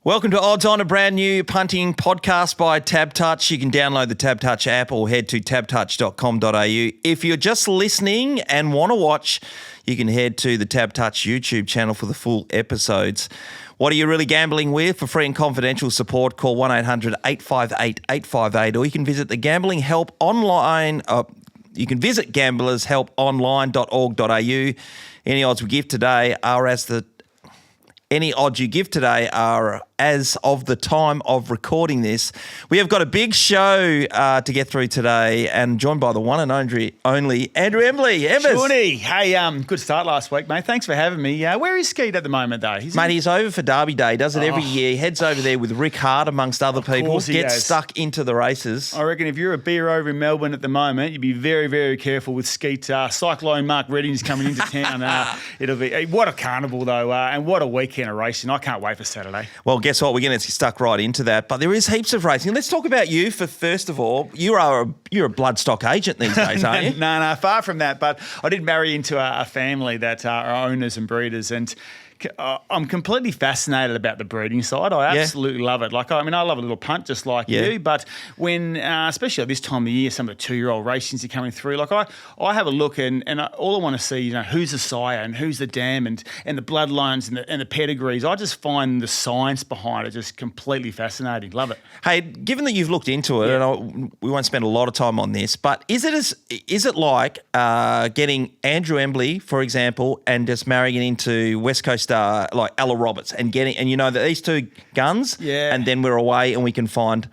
Welcome to Odds On, a brand new punting podcast by TabTouch. You can download the TabTouch app or head to tabtouch.com.au. If you're just listening and want to watch, you can head to the TabTouch YouTube channel for the full episodes. What are you really gambling with? For free and confidential support, call 1-800-858-858, or you can visit the Gambling Help Online. You can visit gamblershelponline.org.au. Any odds we give today are Any odds you give today are as of the time of recording this. We have got a big show to get through today, and joined by the one and only Andrew Embley. Shauney, hey, good start last week, mate. Thanks for having me. Where is Skeet at the moment, though? He's over for Derby Day. Does it every year. He heads over there with Rick Hart, amongst other people. Gets stuck into the races. I reckon if you're a beer over in Melbourne at the moment, you'd be very, very careful with Skeet. Cyclone Mark Redding's coming into town. It'll be what a carnival, though, and what a weekend of racing. I can't wait for Saturday. Well, guess what? We're going to get stuck right into that. But there is heaps of racing. Let's talk about you first of all. You're a bloodstock agent these days, aren't you? No, far from that. But I did marry into a family that are owners and breeders, and I'm completely fascinated about the breeding side. I absolutely love it. I love a little punt just like you, but when, especially at this time of year, some of the 2-year-old racings are coming through, I have a look and all I want to see, who's the sire and who's the dam and the bloodlines and the pedigrees. I just find the science behind it just completely fascinating. Love it. Hey, given that you've looked into it, and we won't spend a lot of time on this, but is it like getting Andrew Embley, for example, and just marrying it into West Coast like Ella Roberts and you know that these two guns, and then we're away and we can find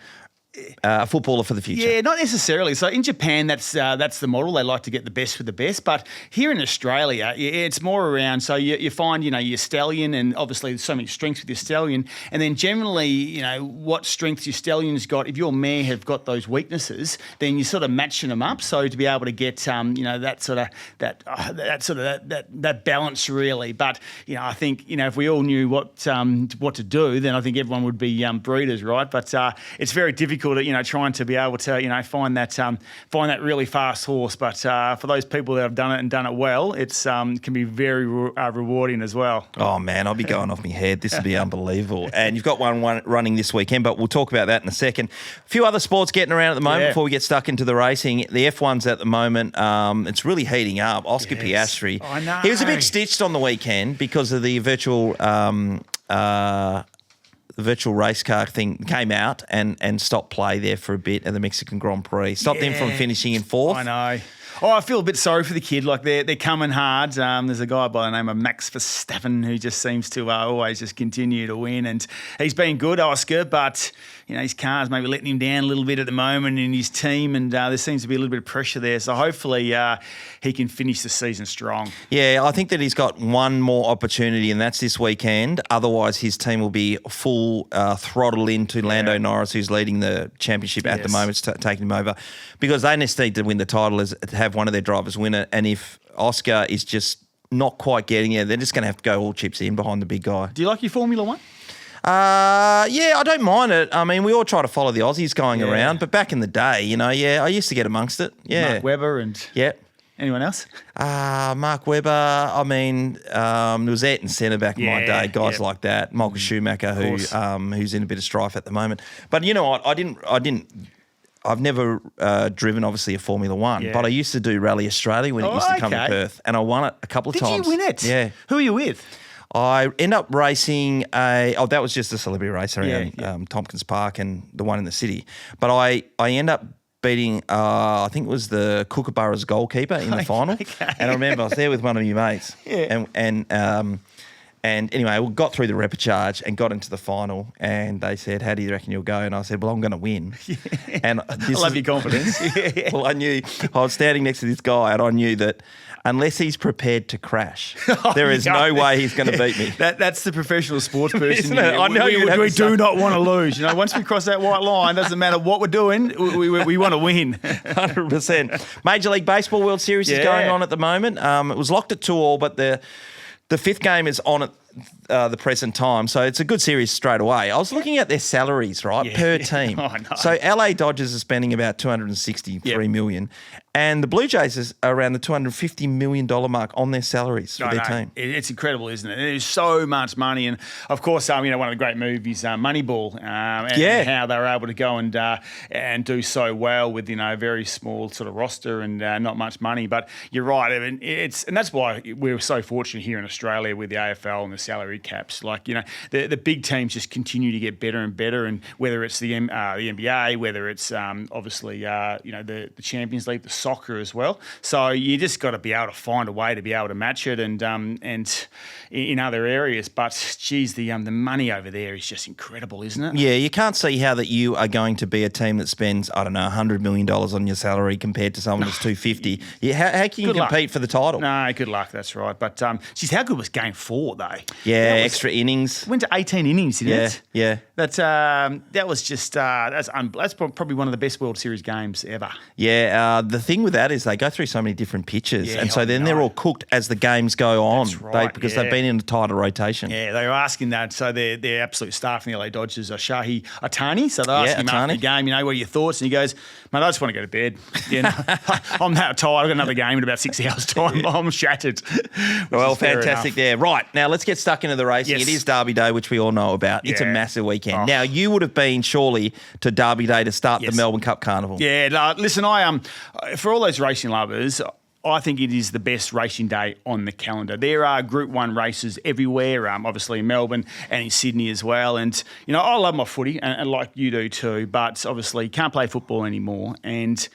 a footballer for the future? Yeah, not necessarily. So in Japan, that's the model. They like to get the best with the best. But here in Australia, it's more around. So you find, your stallion, and obviously there's so many strengths with your stallion. And then generally, what strengths your stallion's got. If your mare have got those weaknesses, then you're sort of matching them up. So to be able to get, that balance really. But I think if we all knew what to do, then I think everyone would be breeders, right? But it's very difficult. Trying to be able to, find that really fast horse. But for those people that have done it and done it well, it's can be very rewarding as well. Oh, man, I'll be going off my head. This will be unbelievable. And you've got one running this weekend, but we'll talk about that in a second. A few other sports getting around at the moment before we get stuck into the racing. The F1's at the moment. It's really heating up. Oscar Piastri. I know. He was a bit stitched on the weekend because of the virtual race car thing came out and stopped play there for a bit at the Mexican Grand Prix. Stopped them from finishing in fourth. I know. Oh, I feel a bit sorry for the kid. They're coming hard. There's a guy by the name of Max Verstappen who just seems to always just continue to win, and he's been good, Oscar, but his car's maybe letting him down a little bit at the moment in his team, and there seems to be a little bit of pressure there. So hopefully he can finish the season strong. Yeah, I think that he's got one more opportunity, and that's this weekend. Otherwise, his team will be full throttle into Lando Norris, who's leading the championship at the moment, taking him over, because they just need to win the title, is to have one of their drivers win it. And if Oscar is just not quite getting there, they're just going to have to go all chips in behind the big guy. Do you like your Formula One? I don't mind it. I mean, we all try to follow the Aussies going around, but back in the day, I used to get amongst it. Yeah. Mark Webber and anyone else? Mark Webber. I mean, there was Ayrton Senna back in my day, guys like that. Michael Schumacher, who's in a bit of strife at the moment. But you know what? I've never driven, obviously, a Formula One, but I used to do Rally Australia when it used to come to Perth, and I won it a couple of times. Did you win it? Yeah. Who are you with? I end up racing that was just a celebrity race around Tompkins Park and the one in the city. But I end up beating, I think it was the Kookaburra's goalkeeper in the final. Okay. And I remember I was there with one of your mates. Yeah. And anyway, we got through the repechage and got into the final, and they said, "How do you reckon you'll go?" And I said, "Well, I'm going to win." Yeah. And I love your confidence. Well, I knew I was standing next to this guy, and I knew that unless he's prepared to crash, there is no way he's going to beat me. That's the professional sports person. I know we do not want to lose. Once we cross that white line, doesn't matter what we're doing, we want to win. 100%. Major League Baseball World Series is going on at the moment. It was locked at 2-2, but the fifth game is on at the present time, so it's a good series straight away. I was looking at their salaries, per team. Oh, no. So LA Dodgers are spending about $263 million, And the Blue Jays is around the $250 million mark on their salaries for their team. It's incredible, isn't it? There's so much money. And, of course, one of the great movies, Moneyball, and how they were able to go and do so well with, a very small sort of roster and not much money. But you're right. I mean, and that's why we're so fortunate here in Australia with the AFL and the salary caps. The big teams just continue to get better and better. And whether it's the NBA, whether it's obviously, the Champions League, the soccer as well. So you just got to be able to find a way to be able to match it and in other areas. But, geez, the money over there is just incredible, isn't it? Yeah, you can't see how that you are going to be a team that spends, I don't know, $100 million on your salary compared to someone that's $250. Yeah, how can you compete for the title? No, good luck, that's right. But, geez, how good was Game 4, though? Yeah, extra innings. Went to 18 innings, didn't it? Yeah. That was just, that's probably one of the best World Series games ever. Yeah, the thing with that is they go through so many different pitches, and so then they're all cooked as the games go on. That's right, because they've been in a tighter rotation. Yeah, they were asking that. So their absolute staff in the LA Dodgers are Shahi Atani. So they asked him after the game, what are your thoughts? And he goes, mate, I just want to go to bed. I'm that tired. I've got another game in about 6 hours' time. I'm shattered. Well, fantastic there. Right, now let's get stuck into the racing. Yes. It is Derby Day, which we all know about. It's a massive weekend. Oh. Now, you would have been surely to Derby Day to start the Melbourne Cup Carnival. Yeah, listen, for all those racing lovers, I think it is the best racing day on the calendar. There are Group 1 races everywhere, obviously in Melbourne and in Sydney as well. And, I love my footy, and like you do too, but obviously can't play football anymore. And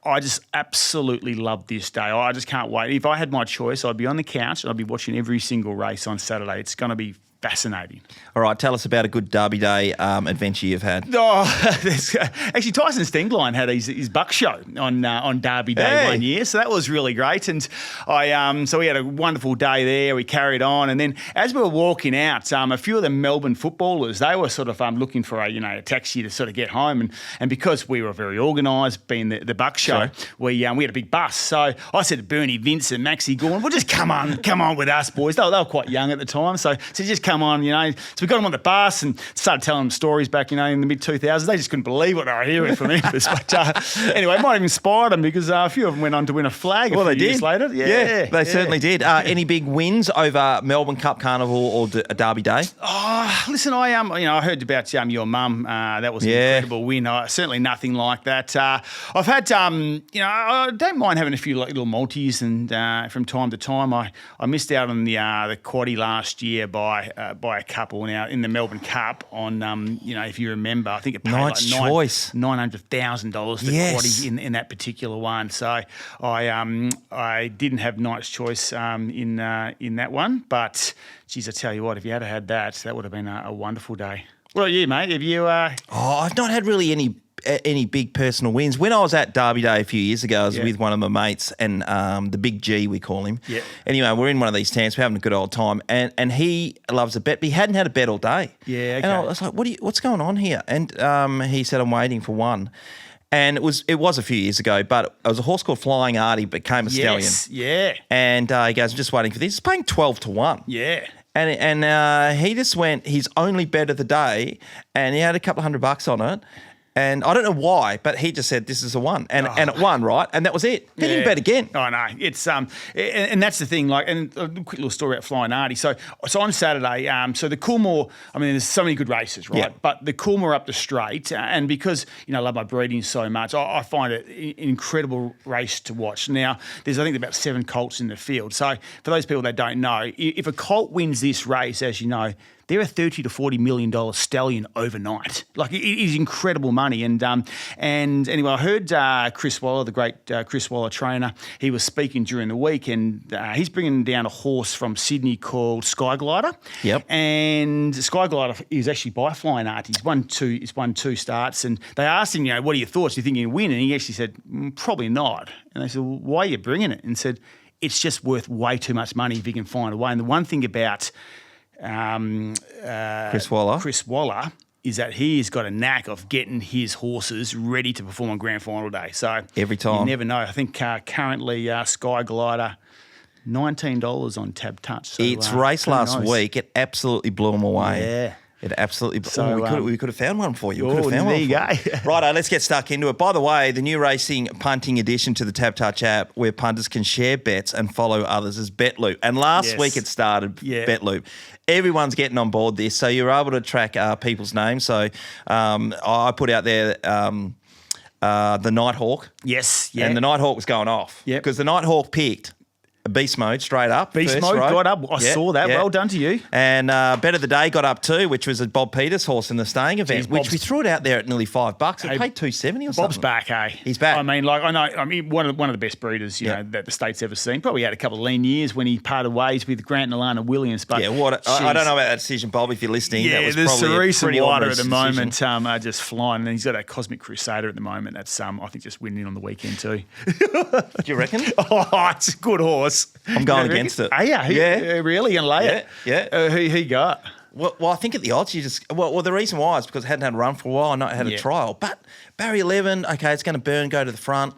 I just absolutely love this day. I just can't wait. If I had my choice, I'd be on the couch and I'd be watching every single race on Saturday. It's going to be fascinating. All right, tell us about a good Derby Day adventure you've had. Actually, Tyson Stengline had his buck show on Derby Day 1 year, so that was really great. And so we had a wonderful day there. We carried on, and then as we were walking out, a few of the Melbourne footballers, they were sort of looking for a taxi to sort of get home, and because we were very organised, being the buck show, we had a big bus. So I said to Bernie, Vince, and Maxie Gorn, well, just come on with us, boys. They were quite young at the time, so just come on, So we got them on the bus and started telling them stories back, in the mid-2000s. They just couldn't believe what they were hearing from Embers. But anyway, it might have inspired them because a few of them went on to win a flag a few years later. Yeah, they certainly did. Any big wins over Melbourne Cup Carnival or Derby Day? Oh, listen, I heard about your mum. That was an incredible win. Certainly nothing like that. I've had, I don't mind having a few little multis, and from time to time, I missed out on the quaddie last year by a couple now in the Melbourne Cup on, if you remember, I think it paid $900,000 to quaddie in that particular one. So I didn't have Knight's Choice in that one, but geez, I tell you what, if you had had that, that would have been a wonderful day. What about you, mate? Have you? I've not had really any big personal wins. When I was at Derby Day a few years ago, I was with one of my mates and the Big G, we call him. Yeah. Anyway, we're in one of these towns, we're having a good old time, and he loves a bet, but he hadn't had a bet all day. Yeah, okay. And I was like, what's going on here? And he said, I'm waiting for one. And it was a few years ago, but it was a horse called Flying Artie, became a stallion. Yeah. And he goes, I'm just waiting for this. It's paying 12-1. Yeah. And he just went his only bet of the day, and he had a couple of $100 on it. And I don't know why, but he just said this is a one, and it won, right? And that was it. Didn't bet again. I know. It's and that's the thing. And a quick little story about Flying Artie. So on Saturday, so the Coolmore. I mean, there's so many good races, right? Yeah. But the Coolmore up the straight, and because I love my breeding so much, I find it an incredible race to watch. Now, I think about 7 colts in the field. So for those people that don't know, if a colt wins this race, as you know, they're a $30 to $40 million stallion overnight. Like, it is incredible money. And anyway, I heard Chris Waller, the great Chris Waller trainer, he was speaking during the week, and he's bringing down a horse from Sydney called Sky Glider. Yep. And Sky Glider is actually by Flying Artie. He's won 2 starts. And they asked him, what are your thoughts? Do you think you can win? And he actually said, probably not. And they said, well, why are you bringing it? And said, it's just worth way too much money if you can find a way. And the one thing about Chris Waller is that he's got a knack of getting his horses ready to perform on grand final day. So every time, you never know. I think currently Sky Glider $19 on Tab Touch. So, its race last week, it absolutely blew him away. Yeah. It absolutely. So, we could have found one for you. We Oh, could have found there one you for go. Righto, let's get stuck into it. By the way, the new racing punting addition to the Tab Touch app, where punters can share bets and follow others, is BetLoop. And last week it started BetLoop. Everyone's getting on board this, so you're able to track people's names. So I put out there the Nighthawk. Yes, yeah. And the Nighthawk was going off. Yep. Because the Nighthawk picked beast mode straight up. Beast mode got up. I saw that. Well done to you. And Bet of the Day got up too, which was a Bob Peters horse in the staying event, which we threw it out there at nearly $5. It paid $2.70 or something. Bob's back, hey. He's back. I mean, one of the best breeders, you know, that the state's ever seen. Probably had a couple of lean years when he parted ways with Grant and Alana Williams. But I don't know about that decision, Bob. If you're listening, that was the probably Cerise and Wider at the moment are just flying, and he's got a Cosmic Crusader at the moment. That's I think just winning on the weekend too. Do you reckon? Oh, it's a good horse. I'm going against it. Oh, yeah. Really? You gonna lay it? Yeah. Who he got? Well, I think at the odds, you just... Well, the reason why is because it hadn't had a run for a while and not had a trial. But Barry 11, okay, it's going to burn, go to the front.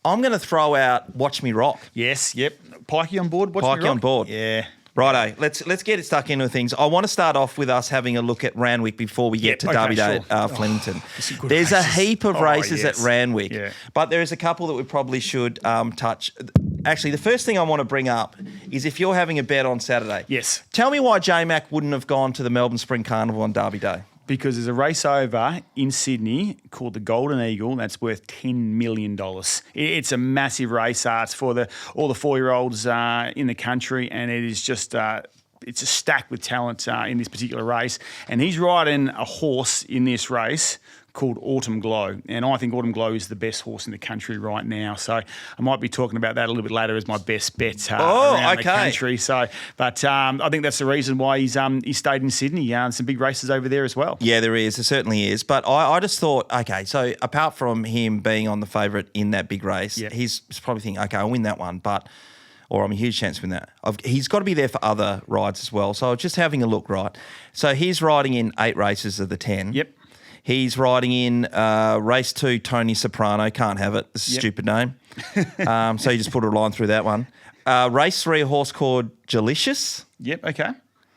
I'm going to throw out Watch Me Rock. Yes, yep. Pikey on board, Watch Me Rock? Pikey on board. Yeah. Righto, let's get it stuck into things. I want to start off with us having a look at Randwick before we get to Derby Day at Flemington. There's a heap of races at Randwick, but there is a couple that we probably should touch. Actually, the first thing I want to bring up is if you're having a bet on Saturday. Yes. Tell me why J-Mac wouldn't have gone to the Melbourne Spring Carnival on Derby Day. Because there's a race over in Sydney called the Golden Eagle that's worth $10 million. It's a massive race. It's for all the 4-year-olds in the country, and it is just it's a stack with talent in this particular race. And he's riding a horse in this race called Autumn Glow. And I think Autumn Glow is the best horse in the country right now. So I might be talking about that a little bit later as my best bet around the country. So, but I think that's the reason why he stayed in Sydney. Some big races over there as well. Yeah, there is. There certainly is. But I just thought, okay, so apart from him being on the favourite in that big race, he's probably thinking, okay, I'll win that one, or I'm a huge chance to win that. He's got to be there for other rides as well. So I was just having a look, right? So he's riding in 8 races of the 10. Yep. He's riding in race 2, Tony Soprano. Can't have it. It's a stupid name. So you just put a line through that one. Race 3, a horse called Delicious. Yep, okay.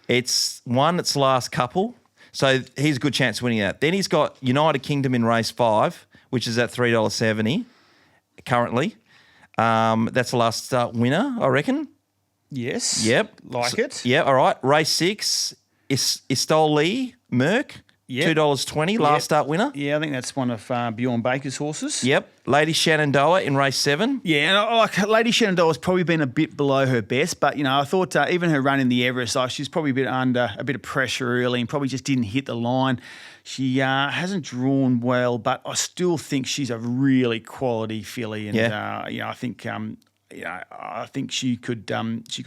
It's won its last couple. So he's a good chance of winning that. Then he's got United Kingdom in race 5, which is at $3.70 currently. That's the last winner, I reckon. Yes. Yep. Like it. Yeah, all right. Race 6, Istoli Merc. Yep. $2.20, last start winner. Yeah, I think that's one of Bjorn Baker's horses. Yep. Lady Shenandoah in race 7. Yeah, and like Lady Shenandoah's probably been a bit below her best, but I thought even her run in the Everest, she's probably been under a bit of pressure early and probably just didn't hit the line. She hasn't drawn well, but I still think she's a really quality filly, and I think. I think she could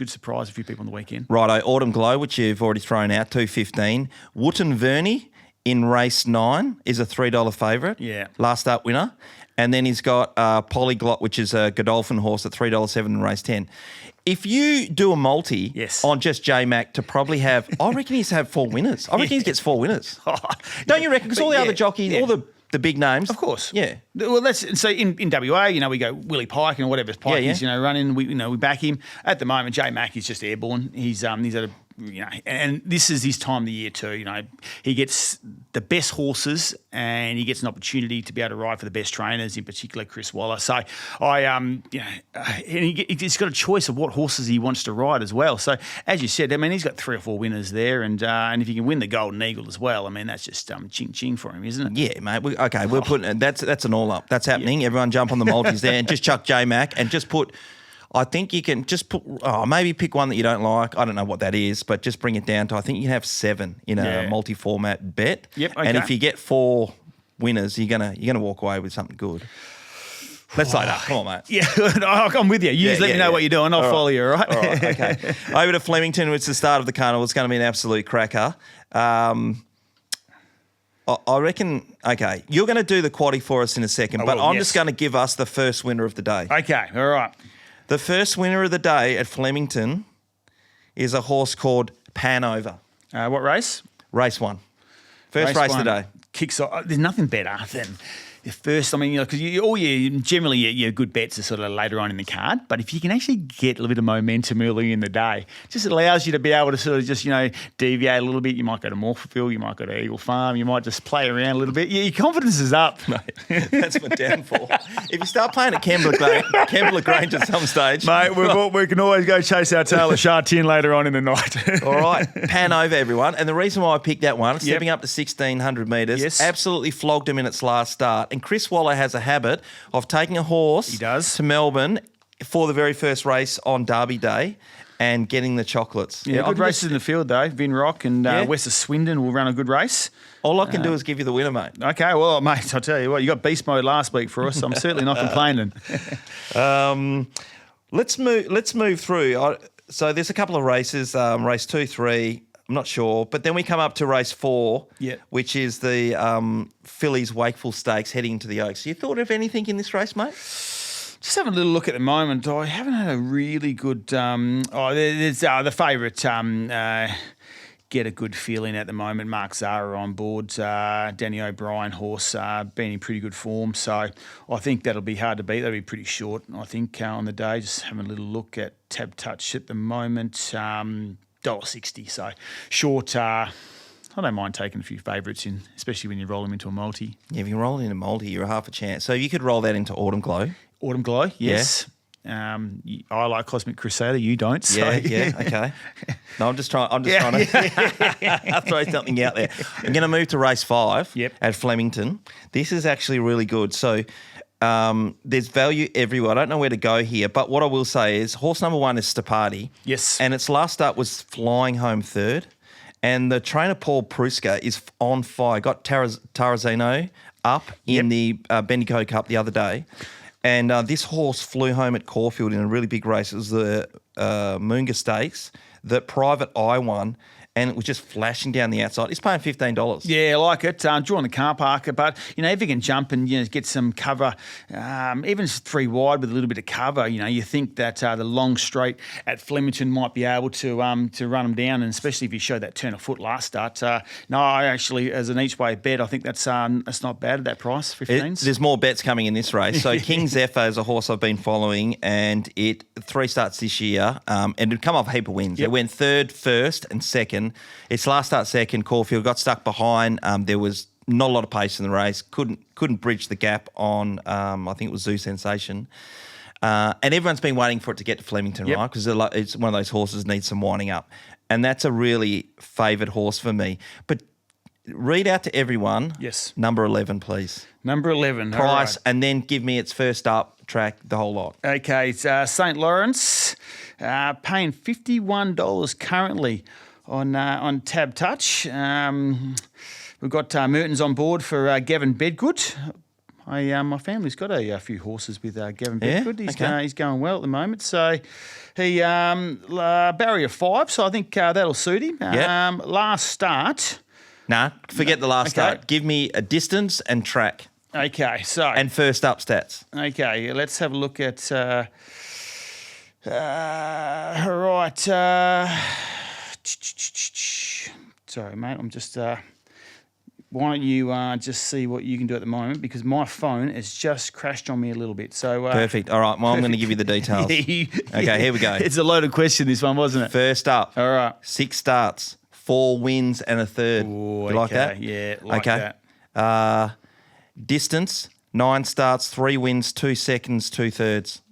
surprise a few people on the weekend. Righto, Autumn Glow, which you've already thrown out, $2.15. Wootton Verney in race 9 is a $3 favourite. Yeah. Last up winner. And then he's got Polyglot, which is a Godolphin horse at $3.07 in race 10. If you do a multi on just J-Mac to probably have, I reckon he's have 4 winners. I reckon he gets 4 winners. Don't you reckon? Because all the other jockeys, all the big names. Of course. Yeah. Well, so in WA, we go Willie Pike and whatever Pike is, running, we back him. At the moment, J-Mac is just airborne. He's at a and this is his time of the year too. He gets the best horses and he gets an opportunity to be able to ride for the best trainers, in particular Chris Waller. So and he's got a choice of what horses he wants to ride as well. So as you said, he's got 3 or 4 winners there, and if he can win the Golden Eagle as well, that's just ching ching for him, isn't it? Yeah, mate. We're putting that's an all up. That's happening. Everyone jump on the multis there and just chuck J-Mac and just put. I think you can just put, maybe pick one that you don't like. I don't know what that is, but just bring it down to, I think you can have 7 in a multi-format bet. Yep, okay. And if you get 4 winners, you're gonna walk away with something good. Let's say that. Come on, mate. Yeah, I'm with you. You just let me know what you're doing. I'll follow you, all right? All right, okay. Over to Flemington, which is the start of the carnival. It's going to be an absolute cracker. I reckon, okay, you're going to do the quaddie for us in a second, but I'm just going to give us the first winner of the day. Okay, all right. The first winner of the day at Flemington is a horse called Panover. What race? Race 1. First race of the day. Kicks off. There's nothing better than the first, because generally your good bets are sort of later on in the card, but if you can actually get a little bit of momentum early in the day, it just allows you to be able to sort of just, deviate a little bit. You might go to Morpheville, you might go to Eagle Farm, you might just play around a little bit. Your confidence is up. Mate, that's my downfall. If you start playing at Campbell Grange at some stage. Mate, we can always go chase our tail at Chartin later on in the night. All right, pan over everyone. And the reason why I picked that one, stepping up to 1,600 metres, absolutely flogged him in its last start. And Chris Waller has a habit of taking a horse to Melbourne for the very first race on Derby Day and getting the chocolates. Yeah, good races in the field, though. Vin Rock and West of Swindon will run a good race. All I can do is give you the winner, mate. Okay, well, mate, I'll tell you what, you got beast mode last week for us. I'm certainly not complaining. Let's move through. So there's a couple of races, race 2, 3, I'm not sure. But then we come up to race 4, which is the Phillies Wakeful Stakes heading to the Oaks. You thought of anything in this race, mate? Just having a little look at the moment. I haven't had a really good... there's the favourite... get a good feeling at the moment. Mark Zara on board. Danny O'Brien horse been in pretty good form. So I think that'll be hard to beat. That'll be pretty short, I think, on the day. Just having a little look at Tab Touch at the moment. $1.60. So short. I don't mind taking a few favourites in, especially when you roll them into a multi. Yeah, if you roll it into multi, you're a half a chance. So you could roll that into Autumn Glow. Autumn Glow, yes. Yeah. I like Cosmic Crusader. You don't. So. Yeah. Okay. No, I'm just trying to throw something out there. I'm going to move to race 5 at Flemington. This is actually really good. So there's value everywhere. I don't know where to go here, but what I will say is horse number 1 is Stapati. Yes. And its last start was flying home third. And the trainer, Paul Pruska, is on fire. Got Tarazino up in the Bendigo Cup the other day. And this horse flew home at Caulfield in a really big race. It was the Moonga Stakes that Private Eye won, and it was just flashing down the outside. It's paying $15. Yeah, I like it. Drawing the car park, but if you can jump and get some cover, even 3 wide with a little bit of cover, you think that the long straight at Flemington might be able to run them down, and especially if you show that turn of foot last start. No, I actually, as an each way bet, I think that's not bad at that price, 15s. There's more bets coming in this race. So King Zephyr is a horse I've been following, and it 3 starts this year, and it'd come off a heap of wins. It went 3rd, 1st, and 2nd. Its last start 2nd, Caulfield got stuck behind. There was not a lot of pace in the race. Couldn't bridge the gap on. I think it was Zoo Sensation, and everyone's been waiting for it to get to Flemington, right? Because it's one of those horses that needs some winding up, and that's a really favoured horse for me. But read out to everyone. Yes. Number 11, please. Number 11. Price, and then give me its first up track, the whole lot. Okay, it's St. Lawrence, paying $51 currently on Tab Touch. We've got Mertens on board for Gavin Bedgood. My family's got a few horses with Gavin Bedgood. He's going well at the moment. So he barrier 5, so I think that'll suit him. Last start. Nah, forget the last start. Give me a distance and track. Okay, so and first up stats. Okay, let's have a look at. Right. Sorry, mate. I'm just. Why don't you just see what you can do at the moment, because my phone has just crashed on me a little bit. So perfect. All right. Well, I'm going to give you the details. Okay, here we go. It's a loaded question, this one, wasn't it? First up. All right. 6 starts, 4 wins and a third. Ooh, you like that? Yeah, like that. Distance, 9 starts, 3 wins, 2 seconds, 2 thirds.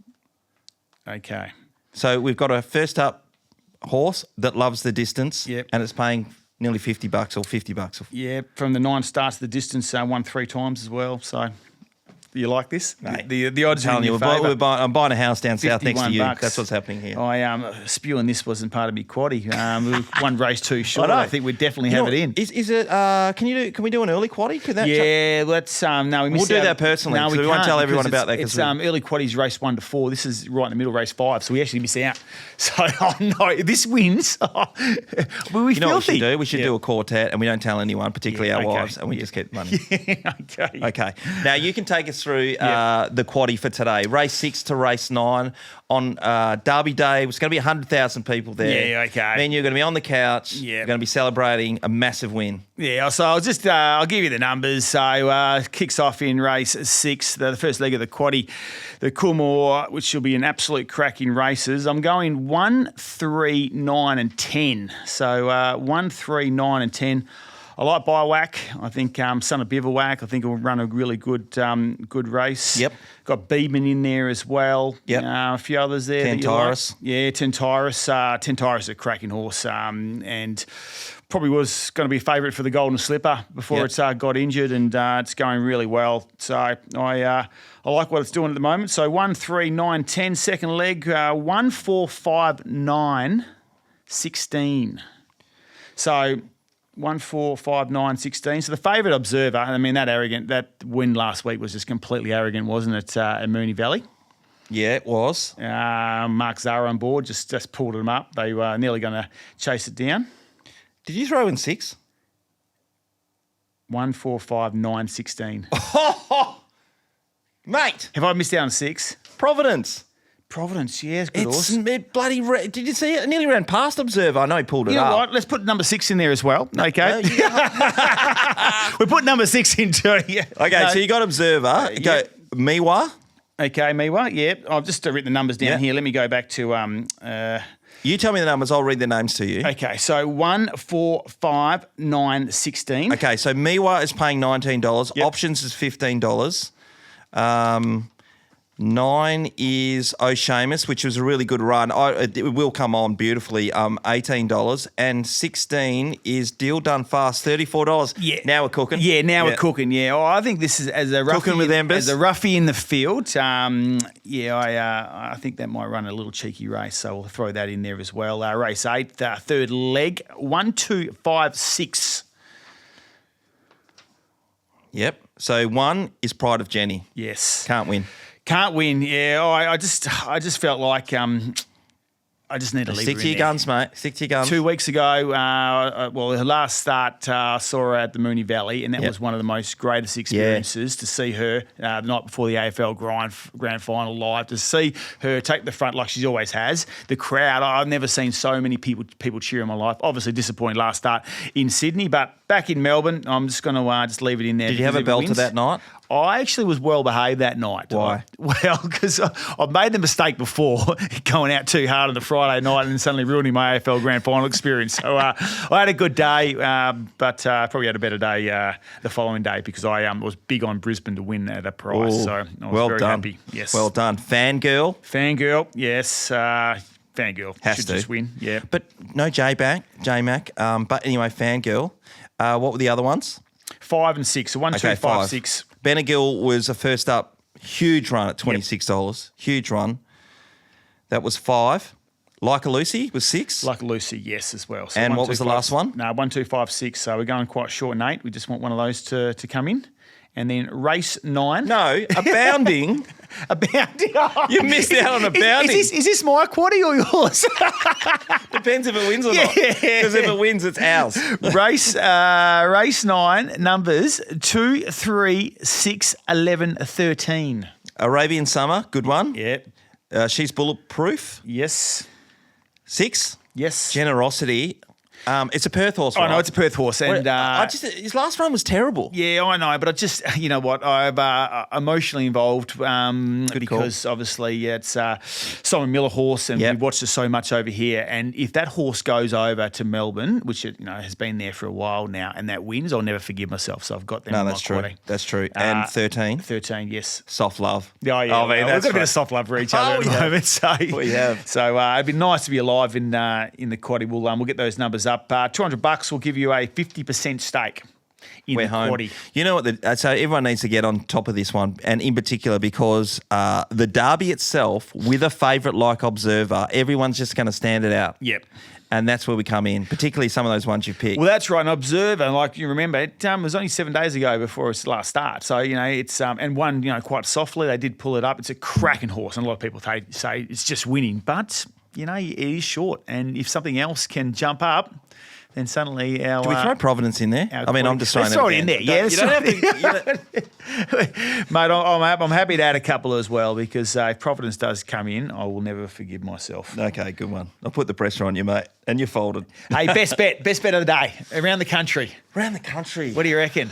Okay. So we've got a first up horse that loves the distance, and it's paying nearly $50 or $50. Yeah, from the 9 starts, the distance won 3 times as well. So you like this? Mate, the odds are in your favour. I'm buying a house down south next to you. $51. That's what's happening here. Spewing this wasn't part of me quaddie. One race too short. I think we definitely have it in. Is it? Can we do an early quaddie? Let's. No, we we'll do that personally. No, we won't tell everyone about that. It's early quaddies race 1 to 4. This is right in the middle, race 5. So we actually miss out. So no, this wins. We know what we should do? We should do a quartet, and we don't tell anyone, particularly our wives, and we just keep money. Okay. Okay. Now you can take us us through the quaddie for today. Race 6 to race 9 on Derby Day. It's going to be 100,000 people there. Yeah, okay. Then you're going to be on the couch. Yeah. You're going to be celebrating a massive win. Yeah, so I'll give you the numbers. So kicks off in race 6, the first leg of the quaddie, the Coolmore, which will be an absolute crack in races. I'm going 1, 3, 9 and 10. So 1, 3, 9 and 10. I like Biwack. I think Son of Bivouac, I think it will run a really good race. Yep. Got Beedman in there as well. Yep. A few others there. Tentyrus. Like. Yeah, Tentyrus. Tentyrus is a cracking horse and probably was going to be a favourite for the Golden Slipper before it's got injured, and it's going really well. So I like what it's doing at the moment. So 1, 3, 9, 10, second leg. 1, 4, 5, 9, 16. So 1, 4, 5, 9, 16. So the favourite Observer, I mean, that win last week was just completely arrogant, wasn't it, at Moonee Valley? Yeah, it was. Mark Zara on board just pulled them up. They were nearly going to chase it down. Did you throw in 6? 1, 4, 5, 9, 16. Mate. Have I missed out on 6? Providence, yeah, it's good horse. It bloody. Did you see it? It nearly ran past Observer. I know he pulled it You know up. what? Let's put number 6 in there as well. Okay. We put number 6 into it. Yeah. Okay, so you got Observer. Go Miwa. Okay, Miwa. Yeah, I've just written the numbers down here. Let me go back to. You tell me the numbers. I'll read the names to you. Okay, so 1, 4, 5, 9, 16. Okay, so Miwa is paying $19. Yep. Options is $15. 9 is O'Shamus, which was a really good run. It will come on beautifully, $18. And 16 is Deal Done Fast, $34. Yeah. Now we're cooking. Yeah, now we're cooking, yeah. Oh, I think this is as a roughie, Cooking with Embers. as a roughie in the field. I think that might run a little cheeky race, so we'll throw that in there as well. Race 8, third leg, 1, 2, 5, 6. Yep. So 1 is Pride of Jenny. Yes. Can't win. Can't win, yeah. I just felt like I just need to leave her in Stick to your there. guns, mate. Stick to your guns. 2 weeks ago, her last start, saw her at the Moonee Valley, and that was one of the most greatest experiences to see her the night before the AFL Grand Final live, to see her take the front like she always has. The crowd, I've never seen so many people cheer in my life. Obviously disappointing last start in Sydney, but back in Melbourne, I'm just going to just leave it in there. Did you have a belter that night? I actually was well behaved that night. Why? Well, because I've made the mistake before going out too hard on the Friday night and suddenly ruining my AFL Grand Final experience. So I had a good day, but probably had a better day the following day because I was big on Brisbane to win at a prize. Ooh, so I was very happy. Yes. Well done. Fangirl, yes. Fangirl. Should just win. Yeah. But no J-Mac. But anyway, Fangirl. What were the other ones? 5 and 6. So 1, 2, 5, 6. Benegill was a first up, huge run at $26. Huge run. That was 5. Like a Lucy was 6. Like a Lucy, yes, as well. So and 1, what 2, was the 5, last one? No, 1, 2, 5, 6. So we're going quite short and 8. We just want one of those to come in. And then race 9. No, a bounding. A bounding. You missed out on a bounding. Is this my quaddie or yours? Depends if it wins or not. Because if it wins, it's ours. Race 9, numbers 2, 3, 6, 11, 13. Arabian Summer, good one. Yep. She's bulletproof. Yes. 6. Yes. Generosity. It's a Perth horse, right? I know it's a Perth horse, and his last run was terrible. Yeah, I know, but I just, you know what, I'm emotionally involved because obviously it's Simon Miller horse, and we've watched it so much over here. And if that horse goes over to Melbourne, which it has been there for a while now, and that wins, I'll never forgive myself. So I've got them. No, in that's my true. quaddie. That's true. And 13. 13, yes. Soft love. Oh, yeah. I mean, we've got a bit of soft love for each other at the moment. So, we have. So it'd be nice to be alive in the quaddie. We'll get those numbers up. $200 will give you a 50% stake in the quaddie. You know what? So everyone needs to get on top of this one, and in particular because the Derby itself, with a favourite like Observer, everyone's just going to stand it out. Yep. And that's where we come in, particularly some of those ones you picked. Well, that's right. An Observer, like you remember, it was only 7 days ago before its last start. So, it's and won, quite softly. They did pull it up. It's a cracking horse, and a lot of people say it's just winning. But, it is short. And if something else can jump up, then suddenly our... Do we throw Providence in there? I mean, I'm just throwing it in there. Yeah, you don't have to... Mate, I'm happy to add a couple as well because if Providence does come in, I will never forgive myself. Okay, good one. I'll put the pressure on you, mate, and you're folded. Hey, best bet of the day, around the country. Around the country. What do you reckon?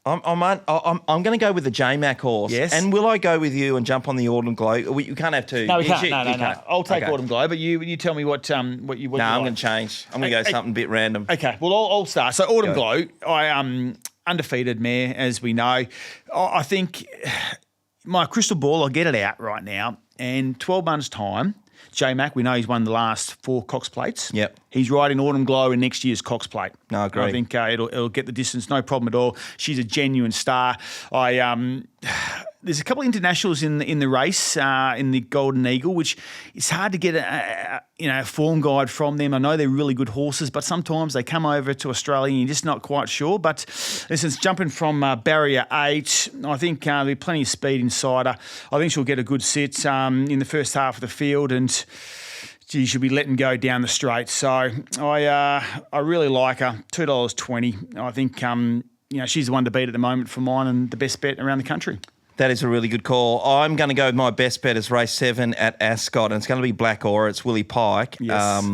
I'm going to go with the J-Mac horse. Yes. And will I go with you and jump on the Autumn Glow? You can't have two. No, we can't. You No. can't. I'll take Autumn Glow, but you tell me what you I'm like. going to change. I'm going to go something a bit random. Okay, well, I'll start. So Autumn Glow, undefeated mare, as we know. I think my crystal ball, I'll get it out right now, and 12 months' time, J-Mac, we know he's won the last 4 Cox Plates. Yep. He's riding Autumn Glow in next year's Cox Plate. No, I agree. I think it'll get the distance, no problem at all. She's a genuine star. There's a couple of internationals in the race in the Golden Eagle, which it's hard to get a form guide from them. I know they're really good horses, but sometimes they come over to Australia and you're just not quite sure. But listen, jumping from barrier 8, I think there'll be plenty of speed inside her. I think she'll get a good sit in the first half of the field and she'll be letting go down the straight. So I really like her. $2.20. I think she's the one to beat at the moment for mine and the best bet around the country. That is a really good call. I'm going to go with my best bet as race 7 at Ascot, and it's going to be Black Aura. It's Willie Pike. Yes.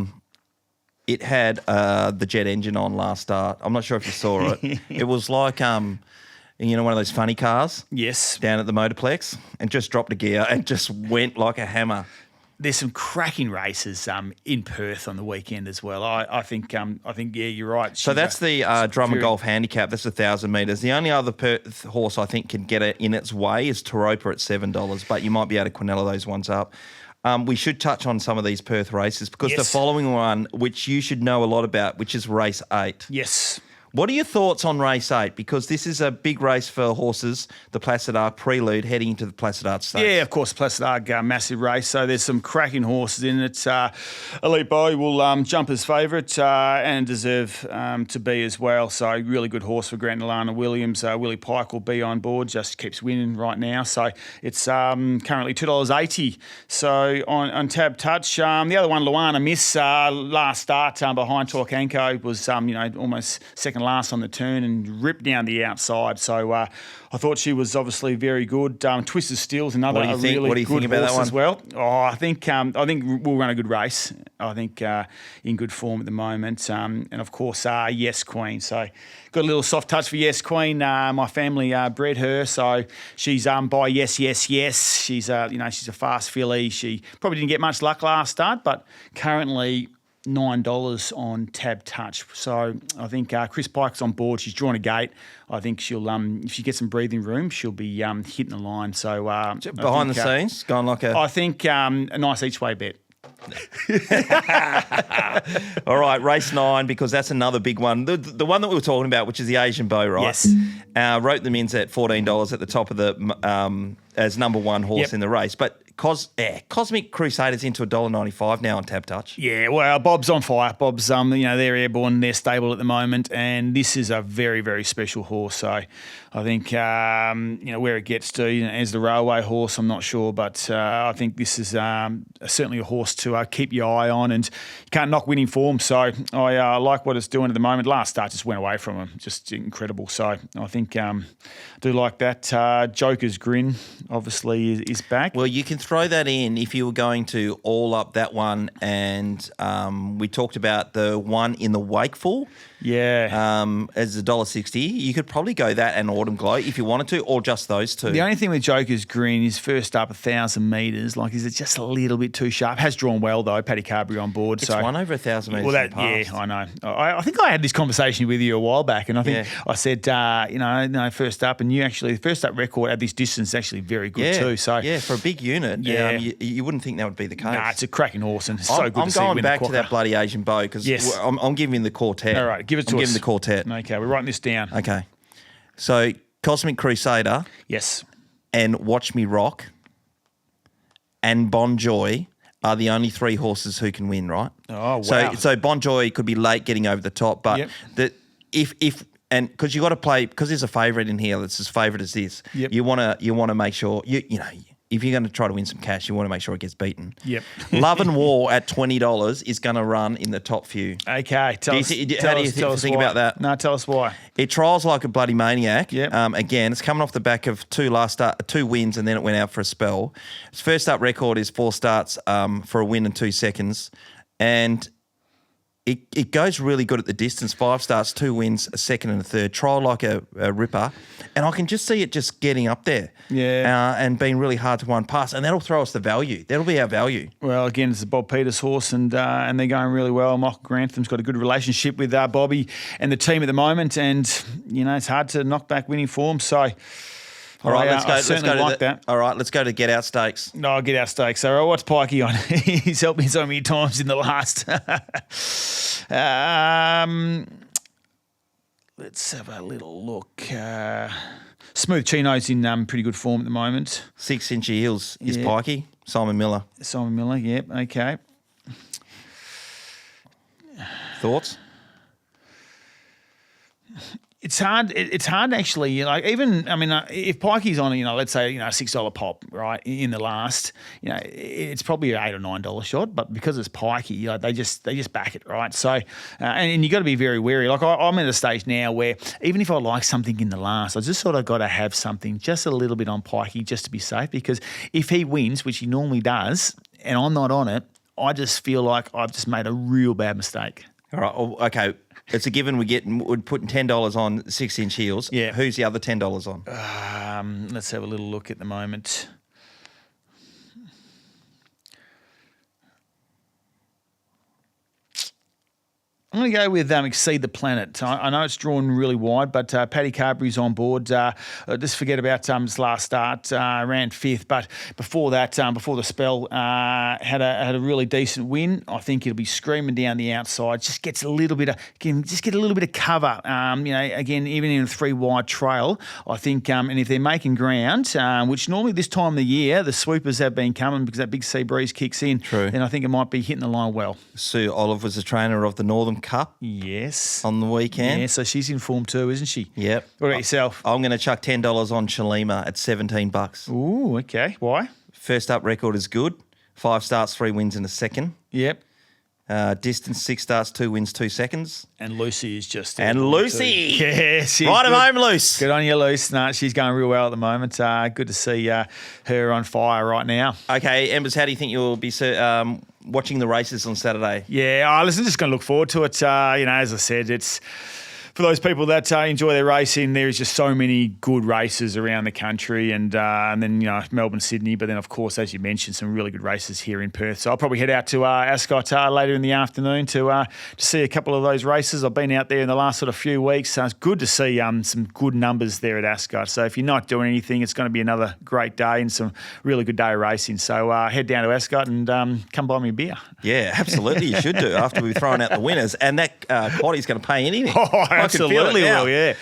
It had the jet engine on last start. I'm not sure if you saw it. It was like one of those funny cars. Yes. Down at the Motorplex, and just dropped a gear and just went like a hammer. There's some cracking races in Perth on the weekend as well. I think you're right. So that's the Drummond Golf Handicap. That's 1,000 metres. The only other Perth horse I think can get it in its way is Taropa at $7, but you might be able to quinella those ones up. We should touch on some of these Perth races because the following one, which you should know a lot about, which is race 8. Yes. What are your thoughts on race 8? Because this is a big race for horses, the Placid Arc Prelude, heading into the Placid Arc Stakes. Yeah, of course, Placid Arc, massive race. So there's some cracking horses in it. Elite Boy will jump as favourite and deserve to be as well. So really good horse for Grant Alana Williams. Willie Pike will be on board, just keeps winning right now. So it's currently $2.80. So on Tab Touch. The other one, Luana Miss, last start behind Torcanco was, almost second last on the turn and ripped down the outside. So I thought she was obviously very good. Twisted Steel's another really good horse as well. Oh, I think we'll run a good race. I think in good form at the moment. And of course, Yes Queen. So got a little soft touch for Yes Queen. My family bred her, so she's by Yes. She's she's a fast filly. She probably didn't get much luck last start, but currently $9 on Tab Touch. So I think Chris Pike's on board. She's drawn a gate. I think she'll, if she gets some breathing room, she'll be hitting the line. So behind the scenes, going like a... I think a nice each way bet. All right, race 9, because that's another big one. The one that we were talking about, which is the Asian Bow, right? Yes. Wrote them in at $14 at the top of the as number 1 horse in the race, but Cosmic Crusader's into $1.95 now on Tab Touch. Yeah, well, Bob's on fire. Bob's, they're airborne, they're stable at the moment, and this is a very, very special horse. So I think, where it gets to, as the railway horse, I'm not sure, but I think this is certainly a horse to keep your eye on, and you can't knock winning form. So I like what it's doing at the moment. Last start just went away from him, just incredible. So I think I do like that. Joker's Grin, obviously, is back. Well, you can throw that in if you were going to all up that one, and we talked about the one in the Wakeful. Yeah. As $1.60. You could probably go that and Autumn Glow if you wanted to, or just those two. The only thing with Joker's Green is first up 1,000 metres. Is it just a little bit too sharp? Has drawn well though. Paddy Carberry on board. It's won over 1,000 metres. Well, I know. I think I had this conversation with you a while back, and I think I said, first up, and the first up record at this distance is actually very good too. So for a big unit, you wouldn't think that would be the case. Nah, it's a cracking horse, and it's so good to see. I'm going back to that bloody Asian Bow because I'm giving the quartet. All right, give it to us. I'm giving the quartet. Okay, we're writing this down. Okay. So, Cosmic Crusader. Yes. And Watch Me Rock and Bon Joy are the only 3 horses who can win, right? Oh, wow. So Bon Joy could be late getting over the top, but because you got to play, because there's a favourite in here that's as favourite as this. Yep. You want to make sure you if you're going to try to win some cash, you want to make sure it gets beaten. Yep. Love and War at $20 is going to run in the top few. Okay. How do you think about that? No, tell us why. It trials like a bloody maniac. Yep. Again, it's coming off the back of two wins, and then it went out for a spell. Its first up record is 4 starts for a win in 2 seconds. And it goes really good at the distance. 5 starts, 2 wins, a second and a third. Trial like a ripper. And I can just see it just getting up there. Yeah. And being really hard to one pass. And that'll throw us the value. That'll be our value. Well, again, it's the Bob Peters horse, and they're going really well. Michael Grantham's got a good relationship with Bobby and the team at the moment. And, it's hard to knock back winning form. So... All right, let's go. That. All right, let's go to Get Out Stakes. No, Get Out Stakes. All right, what's Pikey on? He's helped me so many times in the last. Let's have a little look. Smooth Chino's in pretty good form at the moment. 6 Inch Heels is Pikey. Simon Miller. Yep, okay. Thoughts? It's hard. It's hard actually. If Pikey's on, let's say, $6 pop, right, in the last, it's probably an $8 or $9 shot. But because it's Pikey, they just back it, right. So, and you got to be very wary. Like I'm at a stage now where even if I like something in the last, I just sort of got to have something just a little bit on Pikey just to be safe. Because if he wins, which he normally does, and I'm not on it, I just feel like I've just made a real bad mistake. All right. Okay. It's a given we're putting $10 on 6 Inch Heels. Yeah. Who's the other $10 on? Let's have a little look at the moment. I'm going to go with Exceed the Planet. I know it's drawn really wide, but Paddy Carberry's on board. Just forget about his last start. Ran 5th, but before that, before the spell, had a really decent win. I think it'll be screaming down the outside. Just gets a little bit of cover. Again, even in a 3 wide trail, I think. And if they're making ground, which normally this time of the year the sweepers have been coming because that big sea breeze kicks in. True. Then I think it might be hitting the line well. Sue Olive was the trainer of the Northern Cup. Yes. On the weekend. Yeah, so she's in form too, isn't she? Yep. What about yourself? I'm going to chuck $10 on Shalima at $17. Ooh, okay. Why? First up record is good. 5 starts, 3 wins in a second. Yep. Distance, 6 starts, 2 wins, 2 seconds. And Lucy is just... And Lucy! Yes. Right at home, Luce. Good on you, Luce. No, she's going real well at the moment. Good to see her on fire right now. Okay, Embers, how do you think you'll be watching the races on Saturday? Yeah, listen, just going to look forward to it. As I said, it's... For those people that enjoy their racing, there is just so many good races around the country, and then Melbourne, Sydney, but then of course, as you mentioned, some really good races here in Perth. So I'll probably head out to Ascot later in the afternoon to see a couple of those races. I've been out there in the last sort of few weeks, so it's good to see some good numbers there at Ascot. So if you're not doing anything, it's going to be another great day and some really good day of racing. So head down to Ascot and come buy me a beer. Yeah, absolutely, you should do after we've thrown out the winners, and that quaddy's going to pay anything. Absolutely will, yeah.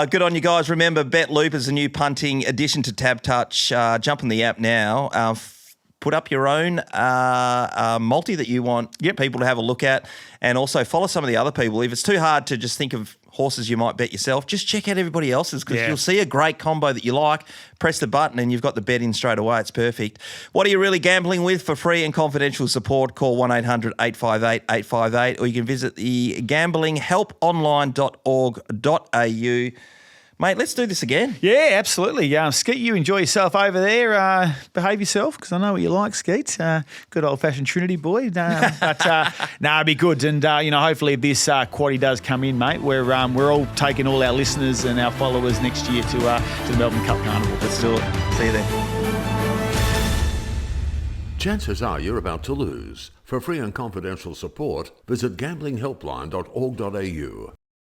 Good on you guys. Remember, Bet Loop is a new punting addition to Tab Touch. Jump on the app now. Put up your own multi that you want people to have a look at, and also follow some of the other people. If it's too hard to just think of horses you might bet yourself, just check out everybody else's, because you'll see a great combo that you like, press the button and you've got the bet in straight away. It's perfect. What are you really gambling with? For free and confidential support, call 1-800-858-858, or you can visit the gamblinghelponline.org.au. Mate, let's do this again. Yeah, absolutely. Skeet, you enjoy yourself over there. Behave yourself, because I know what you like, Skeet. Good old-fashioned Trinity boy. It'd be good. And, hopefully if this quaddie does come in, mate, we're all taking all our listeners and our followers next year to the Melbourne Cup Carnival. Let's do it. See you then. Chances are you're about to lose. For free and confidential support, visit gamblinghelpline.org.au.